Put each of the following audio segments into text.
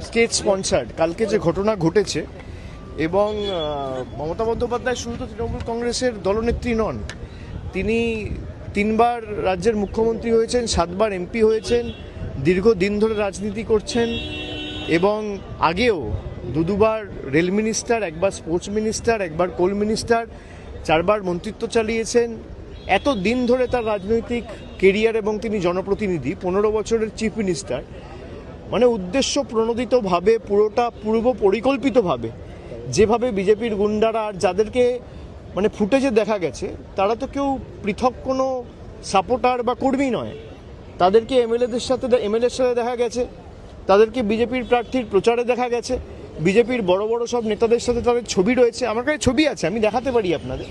State sponsored কালকে যে ঘটনা ঘটেছে, এবং মমতা বন্দ্যোপাধ্যায় শুধু তো তৃণমূল কংগ্রেসের দলনেত্রী নন, তিনি 3বার রাজ্যের মুখ্যমন্ত্রী হয়েছেন, 7বার এমপি হয়েছেন, দীর্ঘদিন ধরে রাজনীতি করছেন, এবং আগেও দুবার রেল মিনিস্টার, একবার স্পোর্টস মিনিস্টার, একবার কোল মিনিস্টার, 4বার মন্ত্রিত্ব চালিয়েছেন। এত দিন ধরে তার রাজনৈতিক কেরিয়ার, এবং তিনি জনপ্রতিনিধি, 15 বছরের চিফ মিনিস্টার। মানে উদ্দেশ্য প্রণোদিতভাবে, পুরোটা পূর্ব পরিকল্পিতভাবে যেভাবে বিজেপির গুন্ডারা, আর যাদেরকে মানে ফুটেজে দেখা গেছে, তারা তো কেউ পৃথক কোনো সাপোর্টার বা কর্মী নয়, তাদেরকে এমএলএর সাথে দেখা গেছে, তাদেরকে বিজেপির প্রার্থীর প্রচারে দেখা গেছে, বিজেপির বড় বড় সব নেতাদের সাথে তাদের ছবি রয়েছে, আমার কাছে ছবি আছে, আমি দেখাতে পারি আপনাদের।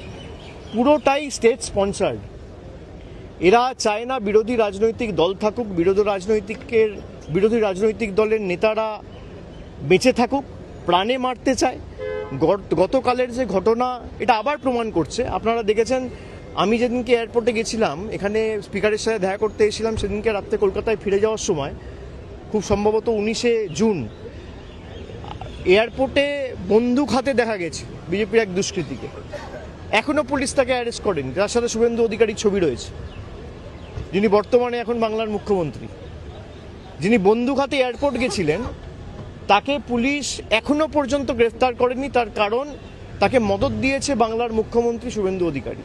পুরোটাই স্টেট স্পন্সার্ড। এরা চায় না বিরোধী রাজনৈতিক দল থাকুক, বিরোধী রাজনৈতিক দলের নেতারা বেঁচে থাকুক, প্রাণে মারতে চায়। গতকালের যে ঘটনা এটা আবার প্রমাণ করছে। আপনারা দেখেছেন, আমি যেদিনকে এয়ারপোর্টে গেছিলাম, এখানে স্পিকারের সাথে দেখা করতে এসেছিলাম, সেদিনকে রাত্রে কলকাতায় ফিরে যাওয়ার সময়, খুব সম্ভবত 19শে জুন, এয়ারপোর্টে বন্দুক হাতে দেখা গেছে বিজেপির এক দুষ্কৃতীকে। এখনও পুলিশ তাকে অ্যারেস্ট করেনি। তার সাথে শুভেন্দু অধিকারীর ছবি রয়েছে, যিনি বর্তমানে এখন বাংলার মুখ্যমন্ত্রী। যিনি বন্দুক হাতে এয়ারপোর্ট গেছিলেন, তাকে পুলিশ এখনো পর্যন্ত গ্রেফতার করেনি। তার কারণ, তাকে মদত দিয়েছে বাংলার মুখ্যমন্ত্রী শুভেন্দু অধিকারী।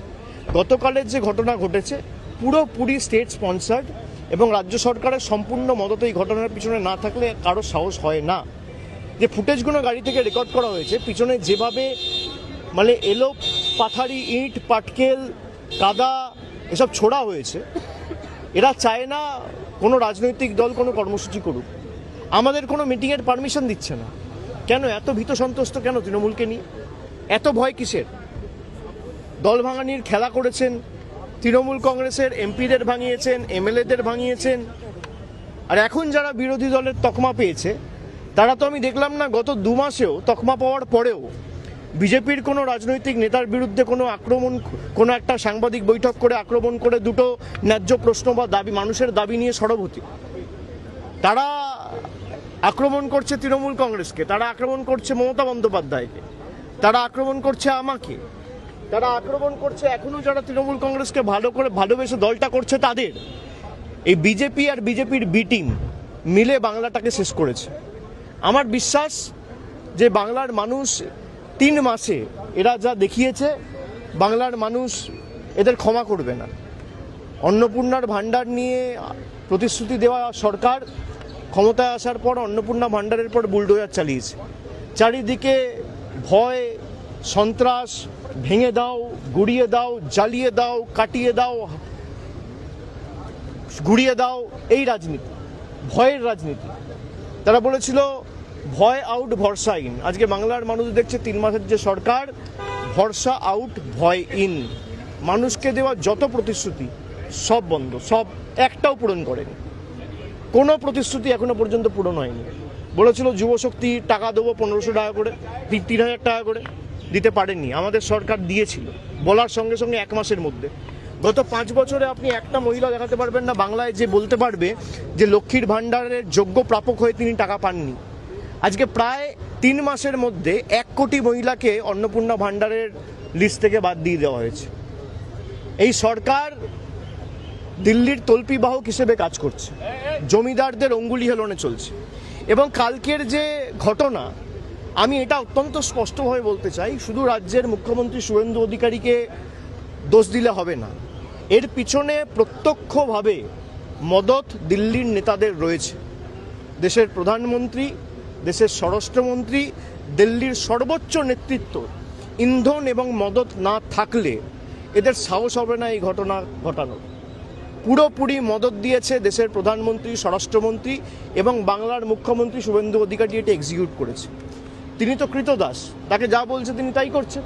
গতকালের যে ঘটনা ঘটেছে পুরোপুরি স্টেট স্পন্সার্ড, এবং রাজ্য সরকারের সম্পূর্ণ মদত এই ঘটনার পিছনে না থাকলে কারো সাহস হয় না। যে ফুটেজগুলো গাড়ি থেকে রেকর্ড করা হয়েছে, পিছনে যেভাবে মানে এলো পাথারি, ইট, পাটকেল, কাদা এসব ছোড়া হয়েছে, এরা চায় না কোনো রাজনৈতিক দল কোনো কর্মসূচি করুক। আমাদের কোনো মিটিংয়ের পারমিশন দিচ্ছে না। কেন এত ভীত সন্ত্রস্ত কেন তৃণমূলকে নিয়ে? এত ভয় কিসের? দল ভাঙানির খেলা করেছেন, তৃণমূল কংগ্রেসের এমপিদের ভাঙিয়েছেন, এমএলএদের ভাঙিয়েছেন। আর এখন যারা বিরোধী দলের তকমা পেয়েছে, তারা তো আমি দেখলাম না গত 2 মাসেও তকমা পাওয়ার পরেও বিজেপির কোনো রাজনৈতিক নেতার বিরুদ্ধে কোনো আক্রমণ, কোনো একটা সাংবাদিক বৈঠক করে আক্রমণ করে দুটো ন্যায্য প্রশ্ন বা দাবি, মানুষের দাবি নিয়ে সরবতি। তারা আক্রমণ করছে তৃণমূল কংগ্রেসকে, তারা আক্রমণ করছে মমতা বন্দ্যোপাধ্যায়কে, তারা আক্রমণ করছে আমাকে, তারা আক্রমণ করছে এখনো যারা তৃণমূল কংগ্রেসকে ভালো করে ভালোবেসে দলটা করছে তাদের। এই বিজেপি আর বিজেপির বি টিম মিলে বাংলাটাকে শেষ করেছে। আমার বিশ্বাস যে বাংলার মানুষ 3 মাসে এরা যা দেখিয়েছে, বাংলার মানুষ এদের ক্ষমা করবে না। অন্নপূর্ণার ভাণ্ডার নিয়ে প্রতিশ্রুতি দেওয়া সরকার ক্ষমতায় আসার পর অন্নপূর্ণা ভাণ্ডারের পর বুলডোজার চালিয়েছে। চারিদিকে ভয়, সন্ত্রাস, ভেঙে দাও, গুড়িয়ে দাও, জ্বালিয়ে দাও, কাটিয়ে দাও, গুড়িয়ে দাও, এই রাজনীতি, ভয়ের রাজনীতি। তারা বলেছিল ভয় আউট, ভরসা ইন। আজকে বাংলার মানুষ দেখছে 3 মাসের যে সরকার, ভরসা আউট, ভয় ইন। মানুষকে দেওয়া যত প্রতিশ্রুতি সব বন্ধ, সব একটাও পূরণ করেনি। কোনো প্রতিশ্রুতি এখনো পর্যন্ত পূরণ হয়নি। বলেছিল যুবশক্তি টাকা দেবো 1500 টাকা করে, 3000 টাকা করে, দিতে পারেননি। আমাদের সরকার দিয়েছিল বলার সঙ্গে সঙ্গে 1 মাসের মধ্যে। গত 5 বছরে আপনি একটা মহিলা দেখাতে পারবেন না বাংলায় যে বলতে পারবে যে লক্ষ্মীর ভাণ্ডারের যোগ্য প্রাপক হয়ে তিনি টাকা পাননি। আজকে প্রায় 3 মাসের মধ্যে 1 কোটি মহিলাকে অন্নপূর্ণা ভাণ্ডারের লিস্ট থেকে বাদ দিয়ে দেওয়া হয়েছে। এই সরকার দিল্লির তল্পিবাহক হিসেবে কাজ করছে, জমিদারদের অঙ্গুলি হেলনে চলছে। এবং কালকের যে ঘটনা, আমি এটা অত্যন্ত স্পষ্টভাবে বলতে চাই, শুধু রাজ্যের মুখ্যমন্ত্রী শুভেন্দু অধিকারীকে দোষ দিলে হবে না। এর পিছনে প্রত্যক্ষভাবে মদত দিল্লির নেতাদের রয়েছে। দেশের প্রধানমন্ত্রী, দেশের স্বরাষ্ট্রমন্ত্রী, দিল্লির সর্বোচ্চ নেতৃত্ব ইন্ধন এবং মদত না থাকলে এদের সাহস হবে না এই ঘটনা ঘটানোর। পুরোপুরি মদত দিয়েছে দেশের প্রধানমন্ত্রী, স্বরাষ্ট্রমন্ত্রী এবং বাংলার মুখ্যমন্ত্রী শুভেন্দু অধিকারী। এটা এক্সিকিউট করেছে। তিনি তো কৃতদাস, তাকে যা বলছে তিনি তাই করছেন।